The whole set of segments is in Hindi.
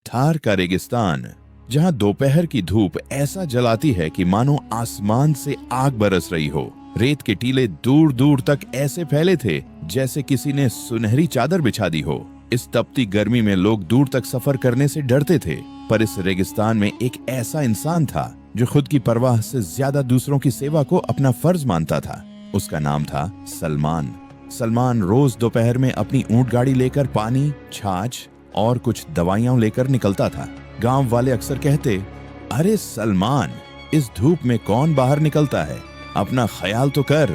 थार का रेगिस्तान, जहां दोपहर की धूप ऐसा जलाती है कि मानो आसमान से आग बरस रही हो। रेत के टीले दूर दूर तक ऐसे फैले थे जैसे किसी ने सुनहरी चादर बिछा दी हो। इस तपती गर्मी में लोग दूर तक सफर करने से डरते थे, पर इस रेगिस्तान में एक ऐसा इंसान था जो खुद की परवाह से ज्यादा दूसरों की सेवा को अपना फर्ज मानता था। उसका नाम था सलमान। सलमान रोज दोपहर में अपनी ऊंट गाड़ी लेकर पानी, छाछ और कुछ दवाइयां लेकर निकलता था। गांव वाले अक्सर कहते, अरे सलमान, इस धूप में कौन बाहर निकलता है, अपना ख्याल तो कर।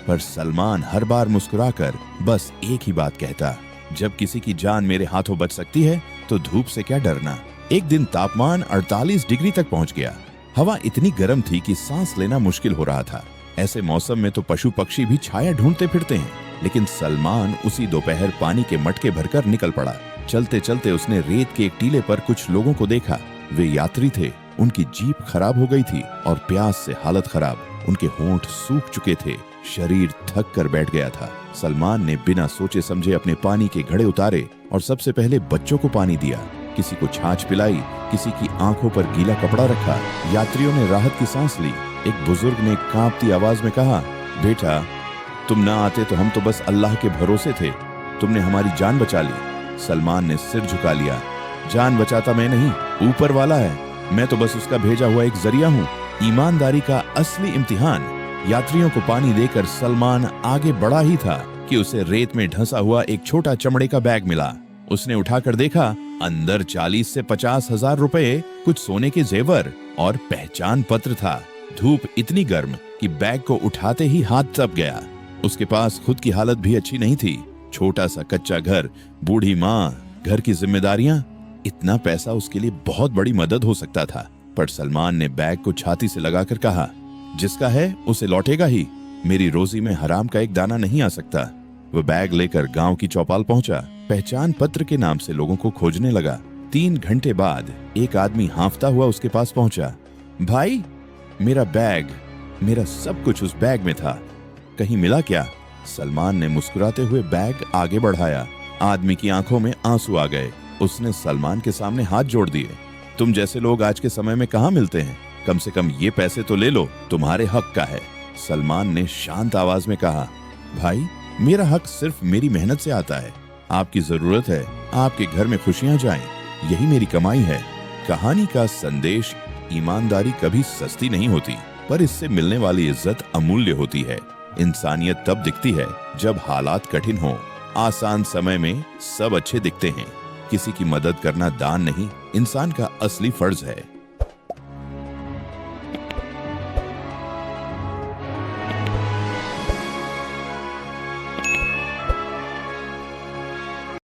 पर सलमान हर बार मुस्कुराकर बस एक ही बात कहता, जब किसी की जान मेरे हाथों बच सकती है तो धूप से क्या डरना। एक दिन तापमान 48 डिग्री तक पहुंच गया। हवा इतनी गर्म थी कि सांस लेना मुश्किल हो रहा था। ऐसे मौसम में तो पशु पक्षी भी छाया ढूंढते फिरते हैं, लेकिन सलमान उसी दोपहर पानी के मटके भरकर निकल पड़ा। चलते चलते उसने रेत के एक टीले पर कुछ लोगों को देखा। वे यात्री थे। उनकी जीप खराब हो गई थी और प्यास से हालत खराब। उनके होंठ सूख चुके थे, शरीर थक कर बैठ गया था। सलमान ने बिना सोचे समझे अपने पानी के घड़े उतारे और सबसे पहले बच्चों को पानी दिया। किसी को छाछ पिलाई, किसी की आंखों पर गीला कपड़ा रखा। यात्रियों ने राहत की सांस ली। एक बुजुर्ग ने कांपती आवाज में कहा, बेटा, तुम ना आते तो हम तो बस अल्लाह के भरोसे थे, तुमने हमारी जान बचा ली। सलमान ने सिर झुका लिया। जान बचाता मैं नहीं, ऊपर वाला है, मैं तो बस उसका भेजा हुआ एक जरिया हूँ। ईमानदारी का असली इम्तिहान। यात्रियों को पानी देकर सलमान आगे बढ़ा ही था कि उसे रेत में ढंसा हुआ एक छोटा चमड़े का बैग मिला। उसने उठाकर देखा, अंदर 40 से 50 हजार रुपए, कुछ सोने के जेवर और पहचान पत्र था। धूप इतनी गर्म कि बैग को उठाते ही हाथ तप गया। उसके पास खुद की हालत भी अच्छी नहीं थी। छोटा सा कच्चा घर, बूढ़ी माँ, घर की जिम्मेदारियां, इतना पैसा उसके लिए बहुत बड़ी मदद हो सकता था। पर सलमान ने बैग को छाती से लगाकर कहा, जिसका है उसे लौटेगा ही, मेरी रोजी में हराम का एक दाना नहीं आ सकता। वह बैग लेकर गांव की चौपाल पहुंचा। पहचान पत्र के नाम से लोगों को खोजने लगा। 3 घंटे बाद एक आदमी हांफता हुआ उसके पास पहुंचा। भाई, मेरा बैग, मेरा सब कुछ उस बैग में था, कहीं मिला क्या? सलमान ने मुस्कुराते हुए बैग आगे बढ़ाया। आदमी की आंखों में आंसू आ गए। उसने सलमान के सामने हाथ जोड़ दिए। तुम जैसे लोग आज के समय में कहाँ मिलते हैं, कम से कम ये पैसे तो ले लो, तुम्हारे हक का है। सलमान ने शांत आवाज में कहा, भाई, मेरा हक सिर्फ मेरी मेहनत से आता है। आपकी जरूरत है आपके घर में खुशियां जाएं, यही मेरी कमाई है। कहानी का संदेश, ईमानदारी कभी सस्ती नहीं होती, पर इससे मिलने वाली इज्जत अमूल्य होती है। इंसानियत तब दिखती है जब हालात कठिन हो। आसान समय में सब अच्छे दिखते हैं। किसी की मदद करना दान नहीं, इंसान का असली फर्ज है।